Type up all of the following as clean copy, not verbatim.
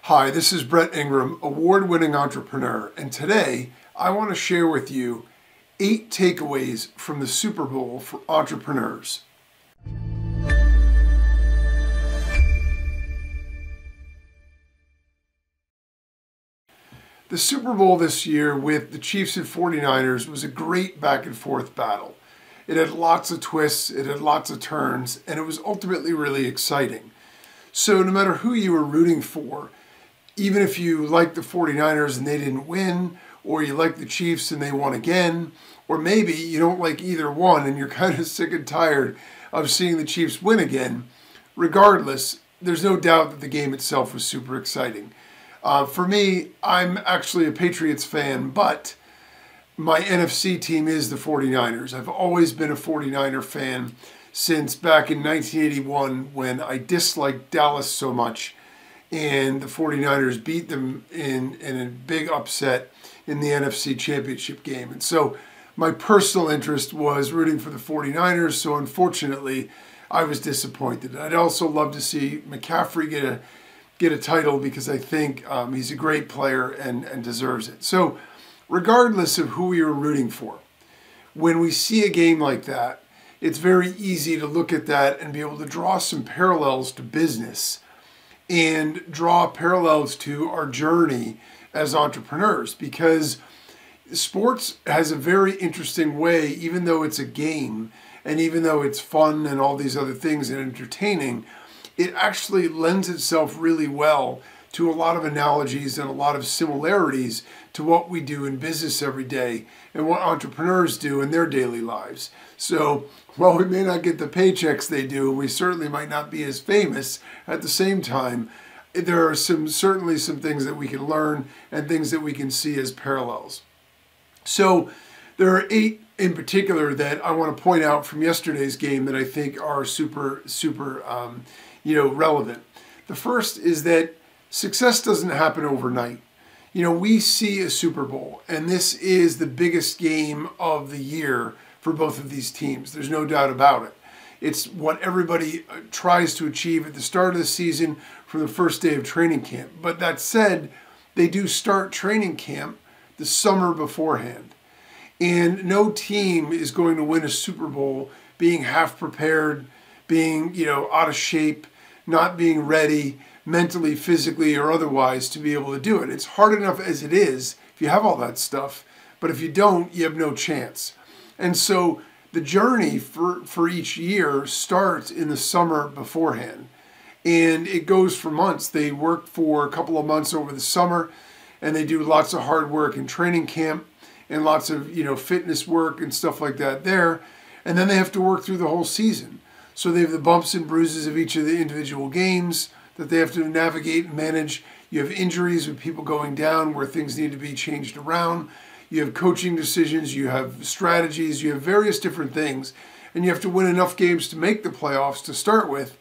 Hi, this is Brett Ingram, award-winning entrepreneur, and today I want to share with you 8 takeaways from the Super Bowl for entrepreneurs. The Super Bowl this year with the Chiefs and 49ers was a great back and forth battle. It had lots of twists, it had lots of turns, and it was ultimately really exciting. So no matter who you were rooting for, even if you like the 49ers and they didn't win, or you like the Chiefs and they won again, or maybe you don't like either one and you're kind of sick and tired of seeing the Chiefs win again, regardless, there's no doubt that the game itself was super exciting. For me, I'm actually a Patriots fan, but my NFC team is the 49ers. I've always been a 49er fan since back in 1981 when I disliked Dallas so much and the 49ers beat them in a big upset in the NFC Championship game. And so my personal interest was rooting for the 49ers, so unfortunately I was disappointed. I'd also love to see McCaffrey get a title because I think he's a great player and deserves it. So regardless of who you're rooting for, when we see a game like that, it's very easy to look at that and be able to draw some parallels to business and draw parallels to our journey as entrepreneurs, because sports has a very interesting way, even though it's a game and even though it's fun and all these other things and entertaining, it actually lends itself really well to a lot of analogies and a lot of similarities to what we do in business every day and what entrepreneurs do in their daily lives. So while we may not get the paychecks they do, we certainly might not be as famous, at the same time, there are certainly some things that we can learn and things that we can see as parallels. So there are 8 in particular that I want to point out from yesterday's game that I think are super relevant. The first is that success doesn't happen overnight. We see a Super Bowl, and this is the biggest game of the year for both of these teams. There's no doubt about it. It's what everybody tries to achieve at the start of the season from the first day of training camp. But that said, they do start training camp the summer beforehand. And no team is going to win a Super Bowl being half prepared, being, out of shape, not being ready mentally, physically, or otherwise to be able to do it. It's hard enough as it is if you have all that stuff, but if you don't, you have no chance. And so the journey for each year starts in the summer beforehand, and it goes for months. They work for a couple of months over the summer, and they do lots of hard work in training camp and lots of fitness work and stuff like that there, and then they have to work through the whole season. So they have the bumps and bruises of each of the individual games that they have to navigate and manage. You have injuries with people going down where things need to be changed around. You have coaching decisions, you have strategies, you have various different things, and you have to win enough games to make the playoffs to start with,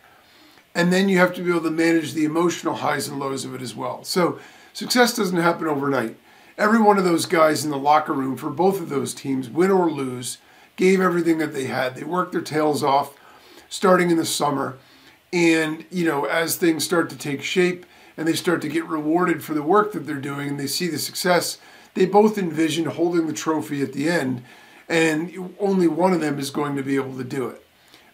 and then you have to be able to manage the emotional highs and lows of it as well. So success doesn't happen overnight. Every one of those guys in the locker room for both of those teams, win or lose, gave everything that they had. They worked their tails off starting in the summer, and as things start to take shape and they start to get rewarded for the work that they're doing and they see the success, they both envision holding the trophy at the end, and only one of them is going to be able to do it.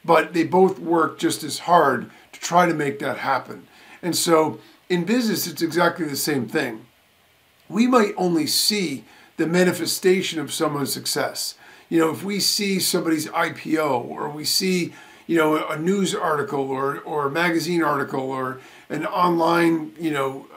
But they both work just as hard to try to make that happen. And so in business, it's exactly the same thing. We might only see the manifestation of someone's success. If we see somebody's IPO, or we see a news article or a magazine article or an online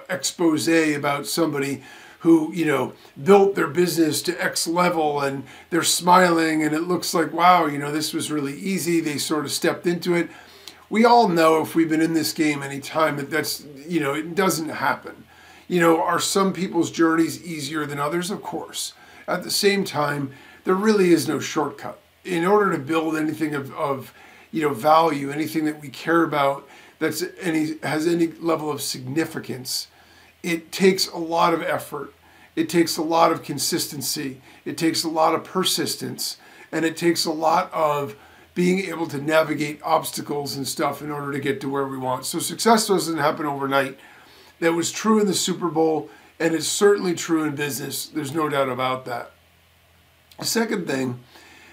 expose about somebody who built their business to X level and they're smiling and it looks like, wow, this was really easy, they sort of stepped into it. We all know, if we've been in this game any time, that's it doesn't happen. Are some people's journeys easier than others? Of course. At the same time, there really is no shortcut. In order to build anything of value, anything that we care about has any level of significance, it takes a lot of effort. It takes a lot of consistency. It takes a lot of persistence, and it takes a lot of being able to navigate obstacles and stuff in order to get to where we want. So success doesn't happen overnight. That was true in the Super Bowl, and it's certainly true in business. There's no doubt about that. The second thing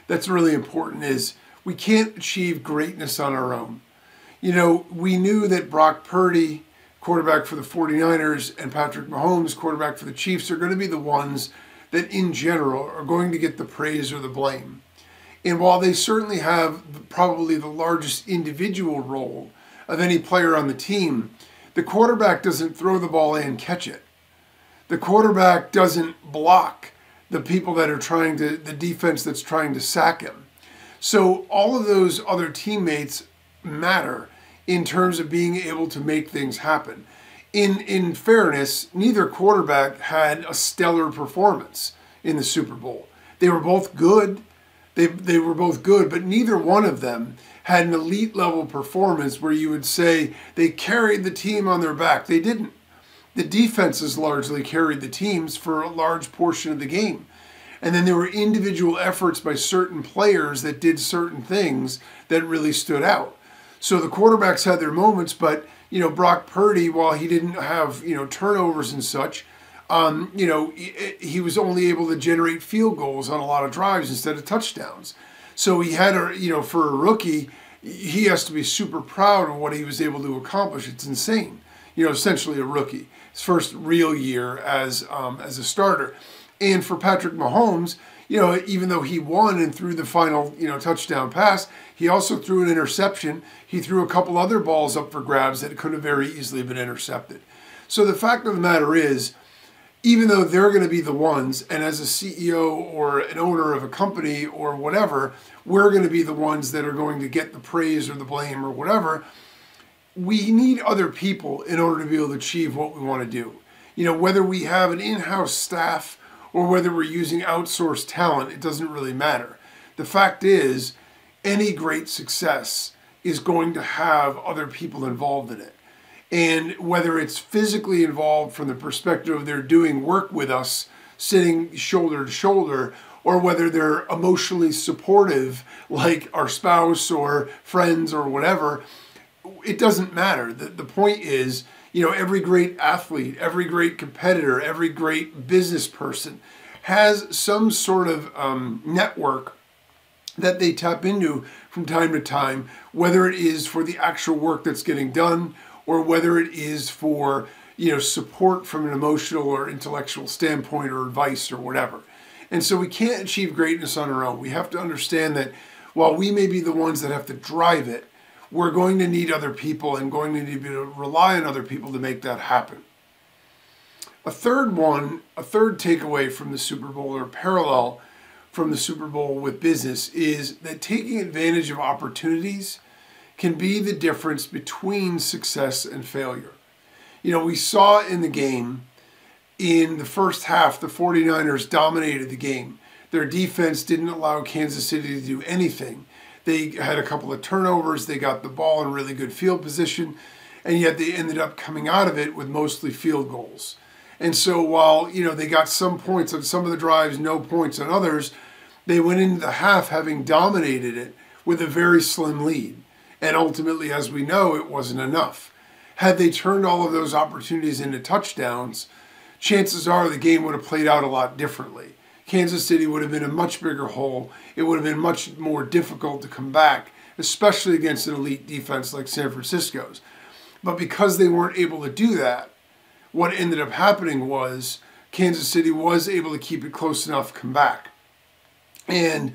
that's really important is we can't achieve greatness on our own. You know, we knew that Brock Purdy, quarterback for the 49ers, and Patrick Mahomes, quarterback for the Chiefs, are going to be the ones that in general are going to get the praise or the blame. And while they certainly have probably the largest individual role of any player on the team, the quarterback doesn't throw the ball and catch it. The quarterback doesn't block the people that are the defense that's trying to sack him. So all of those other teammates matter in terms of being able to make things happen. In fairness, neither quarterback had a stellar performance in the Super Bowl. They were both good. They were both good, but neither one of them had an elite level performance where you would say they carried the team on their back. They didn't. The defenses largely carried the teams for a large portion of the game. And then there were individual efforts by certain players that did certain things that really stood out. So the quarterbacks had their moments, but, you know, Brock Purdy, while he didn't have, you know, turnovers and such, you know, he was only able to generate field goals on a lot of drives instead of touchdowns. So he had you know, for a rookie, he has to be super proud of what he was able to accomplish. It's insane. You know, essentially a rookie, his first real year as a starter. And for Patrick Mahomes, you know, even though he won and threw the final, you know, touchdown pass, he also threw an interception. He threw a couple other balls up for grabs that could have very easily been intercepted. So the fact of the matter is, even though they're going to be the ones, and as a CEO or an owner of a company or whatever, we're going to be the ones that are going to get the praise or the blame or whatever, we need other people in order to be able to achieve what we want to do. You know, whether we have an in-house staff or whether we're using outsourced talent, it doesn't really matter. The fact is, any great success is going to have other people involved in it. And whether it's physically involved from the perspective of they're doing work with us, sitting shoulder to shoulder, or whether they're emotionally supportive, like our spouse or friends or whatever, it doesn't matter. The point is, you know, every great athlete, every great competitor, every great business person has some sort of network that they tap into from time to time, whether it is for the actual work that's getting done or whether it is for, you know, support from an emotional or intellectual standpoint or advice or whatever. And so we can't achieve greatness on our own. We have to understand that while we may be the ones that have to drive it, we're going to need other people and going to need to rely on other people to make that happen. A third takeaway from the Super Bowl, or parallel from the Super Bowl with business, is that taking advantage of opportunities can be the difference between success and failure. You know, we saw in the game, in the first half, the 49ers dominated the game. Their defense didn't allow Kansas City to do anything. They had a couple of turnovers, they got the ball in really good field position, and yet they ended up coming out of it with mostly field goals. And so while, you know, they got some points on some of the drives, no points on others, they went into the half having dominated it with a very slim lead. And ultimately, as we know, it wasn't enough. Had they turned all of those opportunities into touchdowns, chances are the game would have played out a lot differently. Kansas City would have been a much bigger hole. It would have been much more difficult to come back, especially against an elite defense like San Francisco's. But because they weren't able to do that, what ended up happening was Kansas City was able to keep it close enough to come back. And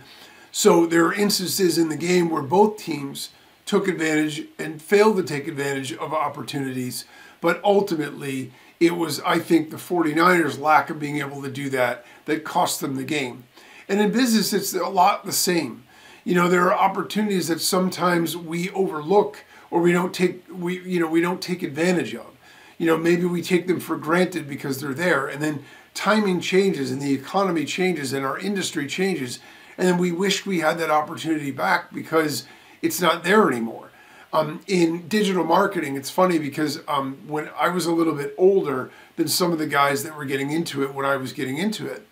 so there are instances in the game where both teams took advantage and failed to take advantage of opportunities, but ultimately it was, I think, the 49ers' lack of being able to do that that cost them the game. And in business, it's a lot the same. You know, there are opportunities that sometimes we overlook or we don't take advantage of. You know, maybe we take them for granted because they're there, and then timing changes and the economy changes and our industry changes, and then we wish we had that opportunity back because it's not there anymore. In digital marketing, it's funny because when I was a little bit older than some of the guys that were getting into it when I was getting into it,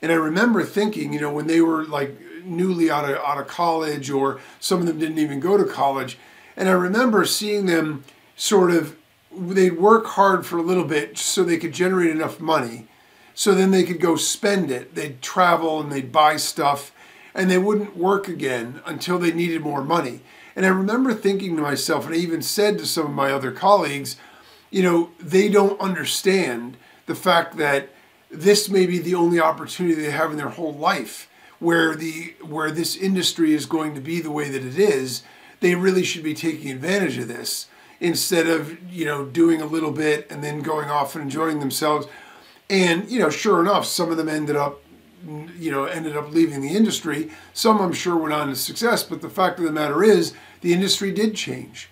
and I remember thinking, you know, when they were like newly out of college, or some of them didn't even go to college, and I remember seeing them sort of they'd work hard for a little bit so they could generate enough money, so then they could go spend it. They'd travel and they'd buy stuff, and they wouldn't work again until they needed more money. And I remember thinking to myself, and I even said to some of my other colleagues, you know, they don't understand the fact that this may be the only opportunity they have in their whole life where this industry is going to be the way that it is. They really should be taking advantage of this instead of, you know, doing a little bit and then going off and enjoying themselves. And, you know, sure enough, some of them ended up leaving the industry. Some, I'm sure, went on to success. But the fact of the matter is, the industry did change.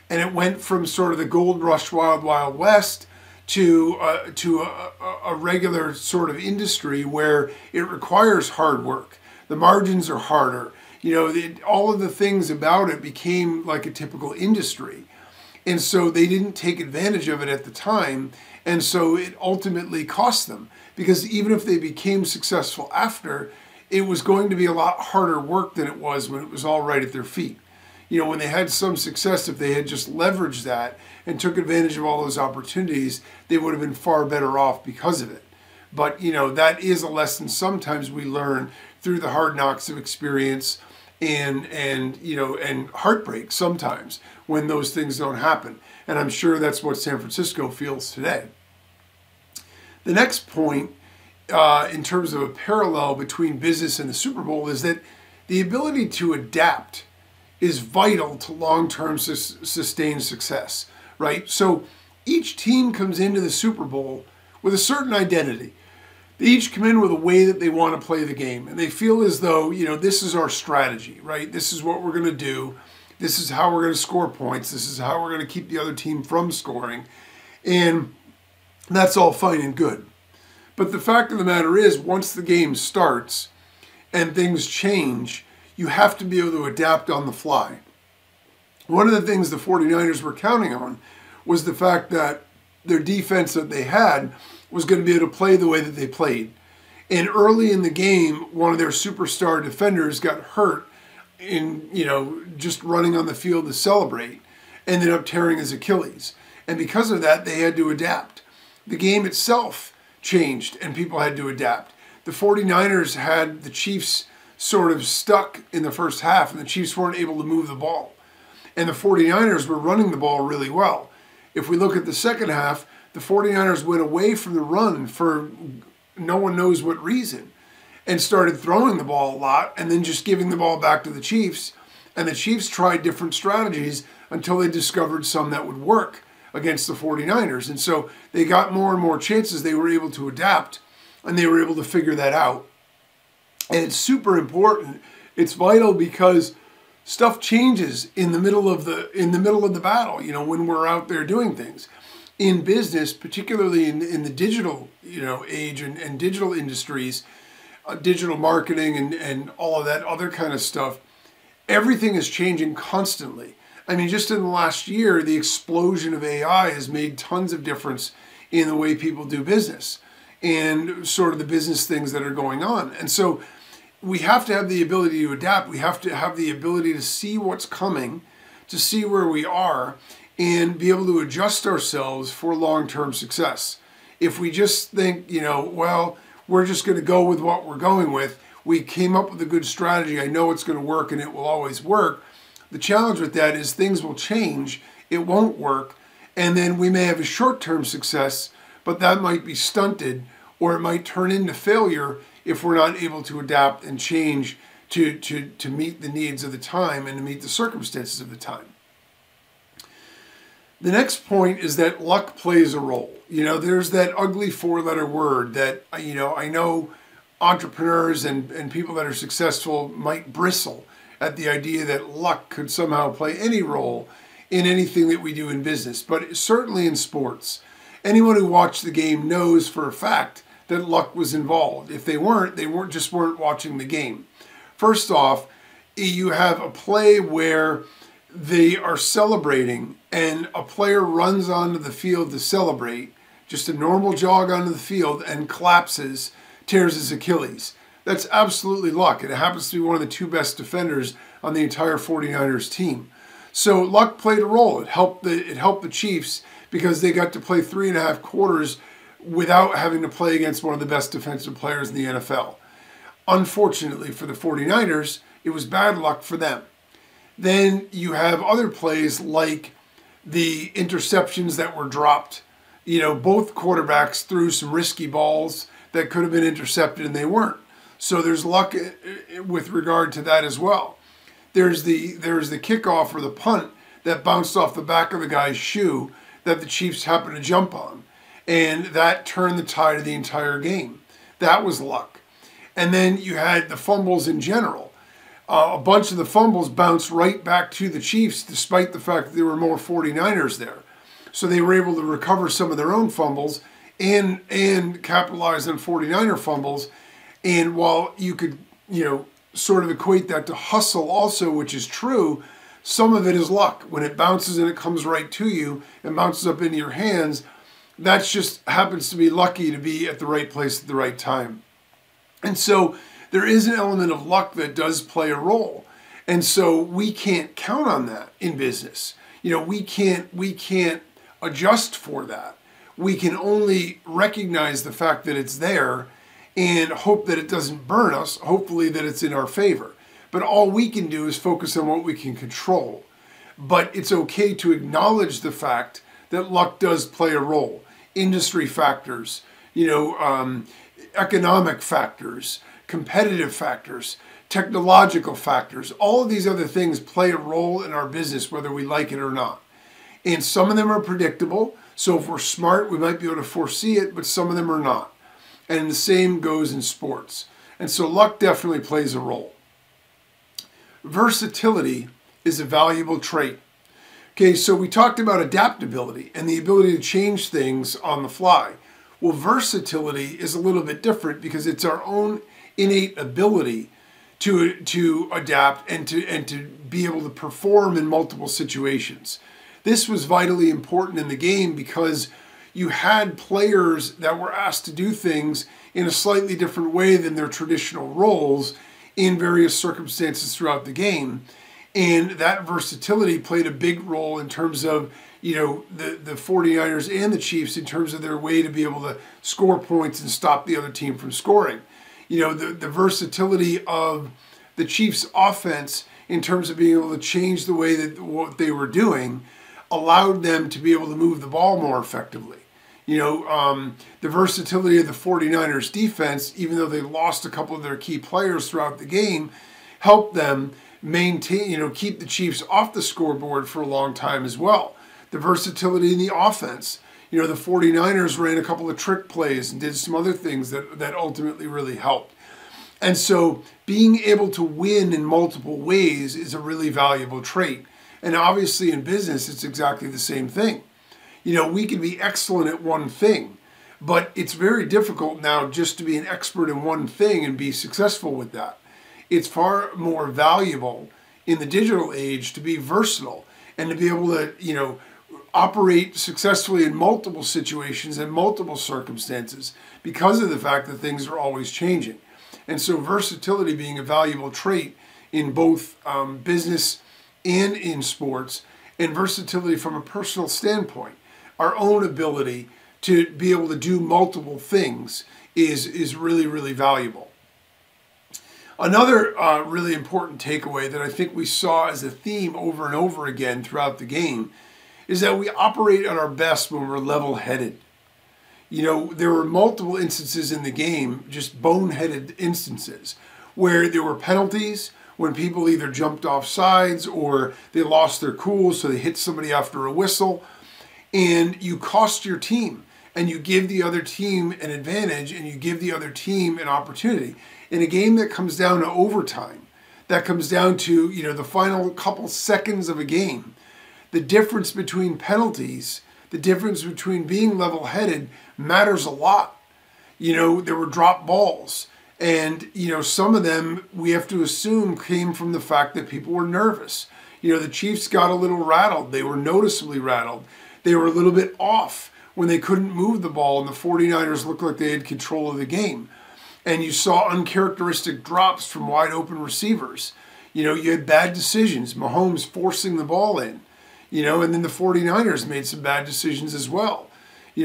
And it went from sort of the gold rush, wild, wild west to a regular sort of industry where it requires hard work. The margins are harder. You know, all of the things about it became like a typical industry. And so they didn't take advantage of it at the time. And so it ultimately cost them, because even if they became successful after, it was going to be a lot harder work than it was when it was all right at their feet. You know, when they had some success, if they had just leveraged that and took advantage of all those opportunities, they would have been far better off because of it. But, you know, that is a lesson sometimes we learn through the hard knocks of experience and you know, and heartbreak sometimes when those things don't happen. And I'm sure that's what San Francisco feels today. The next point, in terms of a parallel between business and the Super Bowl, is that the ability to adapt is vital to long-term sustained success, right? So each team comes into the Super Bowl with a certain identity. They each come in with a way that they want to play the game, and they feel as though, you know, this is our strategy, right? This is what we're going to do. This is how we're going to score points. This is how we're going to keep the other team from scoring. And that's all fine and good. But the fact of the matter is, once the game starts and things change, you have to be able to adapt on the fly. One of the things the 49ers were counting on was the fact that their defense that they had was going to be able to play the way that they played. And early in the game, one of their superstar defenders got hurt in, you know, just running on the field to celebrate, ended up tearing his Achilles. And because of that, they had to adapt. The game itself changed and people had to adapt. The 49ers had the Chiefs sort of stuck in the first half, and the Chiefs weren't able to move the ball. And the 49ers were running the ball really well. If we look at the second half, the 49ers went away from the run for no one knows what reason and started throwing the ball a lot and then just giving the ball back to the Chiefs. And the Chiefs tried different strategies until they discovered some that would work against the 49ers. And so they got more and more chances. They were able to adapt, and they were able to figure that out. And it's super important. It's vital because stuff changes in the middle of the battle, you know, when we're out there doing things. In business, particularly in the digital, you know, age and digital industries, digital marketing and all of that other kind of stuff, everything is changing constantly. I mean, just in the last year, the explosion of AI has made tons of difference in the way people do business and sort of the business things that are going on. And so we have to have the ability to adapt. We have to have the ability to see what's coming, to see where we are, and be able to adjust ourselves for long-term success. If we just think, you know, well, we're just going to go with what we're going with, we came up with a good strategy, I know it's going to work and it will always work. The challenge with that is things will change, it won't work, and then we may have a short-term success, but that might be stunted, or it might turn into failure if we're not able to adapt and change to meet the needs of the time and to meet the circumstances of the time. The next point is that luck plays a role. You know, there's that ugly four-letter word that, you know, I know entrepreneurs and people that are successful might bristle at the idea that luck could somehow play any role in anything that we do in business, but certainly in sports. Anyone who watched the game knows for a fact that luck was involved. If they weren't just weren't watching the game. First off, you have a play where they are celebrating and a player runs onto the field to celebrate, just a normal jog onto the field, and collapses, tears his Achilles. That's absolutely luck. It happens to be one of the two best defenders on the entire 49ers team. So luck played a role. It helped the Chiefs because they got to play 3.5 quarters without having to play against one of the best defensive players in the NFL. Unfortunately for the 49ers, it was bad luck for them. Then you have other plays like the interceptions that were dropped. You know, both quarterbacks threw some risky balls that could have been intercepted and they weren't. So there's luck with regard to that as well. There's the kickoff or the punt that bounced off the back of the guy's shoe that the Chiefs happened to jump on. And that turned the tide of the entire game. That was luck. And then you had the fumbles in general. A bunch of the fumbles bounced right back to the Chiefs despite the fact that there were more 49ers there. So they were able to recover some of their own fumbles and capitalize on 49er fumbles. And while you could, sort of equate that to hustle also, which is true, some of it is luck. When it bounces and it comes right to you and bounces up into your hands, that just happens to be lucky to be at the right place at the right time. And so there is an element of luck that does play a role. And so we can't count on that in business. We can't adjust for that. We can only recognize the fact that it's there and hope that it doesn't burn us, hopefully that it's in our favor. But all we can do is focus on what we can control. But it's okay to acknowledge the fact that luck does play a role. Industry factors, economic factors, competitive factors, technological factors, all of these other things play a role in our business, whether we like it or not. And some of them are predictable. So if we're smart, we might be able to foresee it, but some of them are not. And the same goes in sports. And so luck definitely plays a role. Versatility is a valuable trait. Okay, so we talked about adaptability and the ability to change things on the fly. Well, versatility is a little bit different because it's our own innate ability to adapt and to be able to perform in multiple situations. This was vitally important in the game because you had players that were asked to do things in a slightly different way than their traditional roles in various circumstances throughout the game. And that versatility played a big role in terms of, the 49ers and the Chiefs in terms of their way to be able to score points and stop the other team from scoring. The versatility of the Chiefs' offense in terms of being able to change the way that what they were doing allowed them to be able to move the ball more effectively. The versatility of the 49ers defense, even though they lost a couple of their key players throughout the game, helped them maintain, keep the Chiefs off the scoreboard for a long time as well. The versatility in the offense. The 49ers ran a couple of trick plays and did some other things that ultimately really helped. And so being able to win in multiple ways is a really valuable trait. And obviously in business, it's exactly the same thing. We can be excellent at one thing, but it's very difficult now just to be an expert in one thing and be successful with that. It's far more valuable in the digital age to be versatile and to be able to, operate successfully in multiple situations and multiple circumstances because of the fact that things are always changing. And so versatility being a valuable trait in both business and in sports, and versatility from a personal standpoint. Our own ability to be able to do multiple things is really, really valuable. Another really important takeaway that I think we saw as a theme over and over again throughout the game is that we operate at our best when we're level-headed. There were multiple instances in the game, just boneheaded instances, where there were penalties when people either jumped off sides or they lost their cool, so they hit somebody after a whistle, and you cost your team, and you give the other team an advantage, and you give the other team an opportunity. In a game that comes down to overtime, that comes down to, the final couple seconds of a game, the difference between penalties, the difference between being level-headed matters a lot. There were drop balls. And, some of them we have to assume came from the fact that people were nervous. The Chiefs got a little rattled. They were noticeably rattled. They were a little bit off when they couldn't move the ball and the 49ers looked like they had control of the game. And you saw uncharacteristic drops from wide open receivers. You had bad decisions. Mahomes forcing the ball in. And then the 49ers made some bad decisions as well.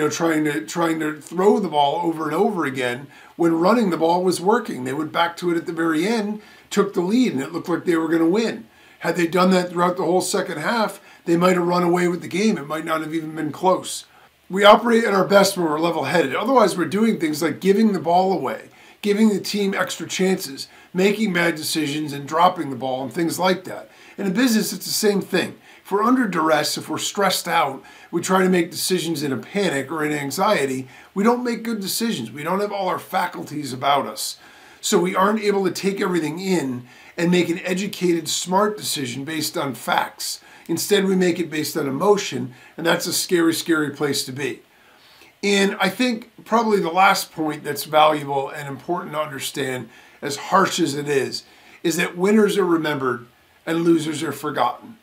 Trying to throw the ball over and over again when running the ball was working. They went back to it at the very end, took the lead, and it looked like they were going to win. Had they done that throughout the whole second half, they might have run away with the game. It might not have even been close. We operate at our best when we're level-headed. Otherwise, we're doing things like giving the ball away, giving the team extra chances, making bad decisions and dropping the ball and things like that. And in business, it's the same thing. If we're under duress, if we're stressed out, we try to make decisions in a panic or in anxiety, we don't make good decisions. We don't have all our faculties about us. So we aren't able to take everything in and make an educated, smart decision based on facts. Instead, we make it based on emotion, and that's a scary, scary place to be. And I think probably the last point that's valuable and important to understand, as harsh as it is that winners are remembered and losers are forgotten.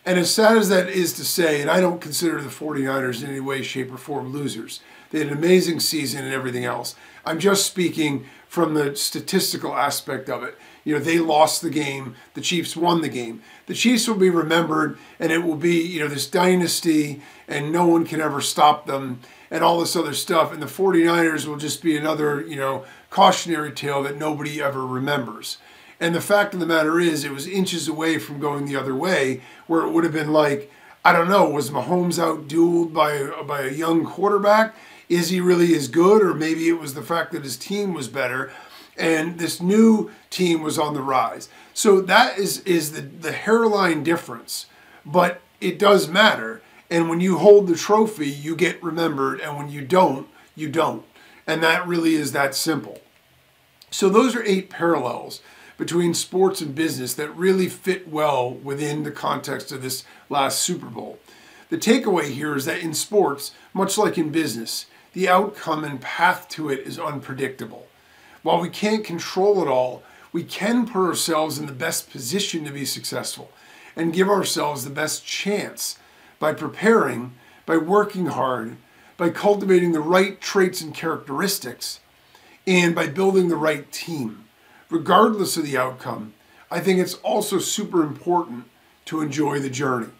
And as sad as that is to say, and I don't consider the 49ers in any way, shape, or form losers. They had an amazing season and everything else. I'm just speaking from the statistical aspect of it. They lost the game. The Chiefs won the game. The Chiefs will be remembered, and it will be, this dynasty, and no one can ever stop them, and all this other stuff. And the 49ers will just be another, cautionary tale that nobody ever remembers. And the fact of the matter is, it was inches away from going the other way, where it would have been like, I don't know, was Mahomes out-dueled by a young quarterback? Is he really as good? Or maybe it was the fact that his team was better, and this new team was on the rise. So that is the hairline difference. But it does matter. And when you hold the trophy, you get remembered. And when you don't, you don't. And that really is that simple. So those are 8 parallels between sports and business that really fit well within the context of this last Super Bowl. The takeaway here is that in sports, much like in business, the outcome and path to it is unpredictable. While we can't control it all, we can put ourselves in the best position to be successful and give ourselves the best chance by preparing, by working hard, by cultivating the right traits and characteristics, and by building the right team. Regardless of the outcome, I think it's also super important to enjoy the journey.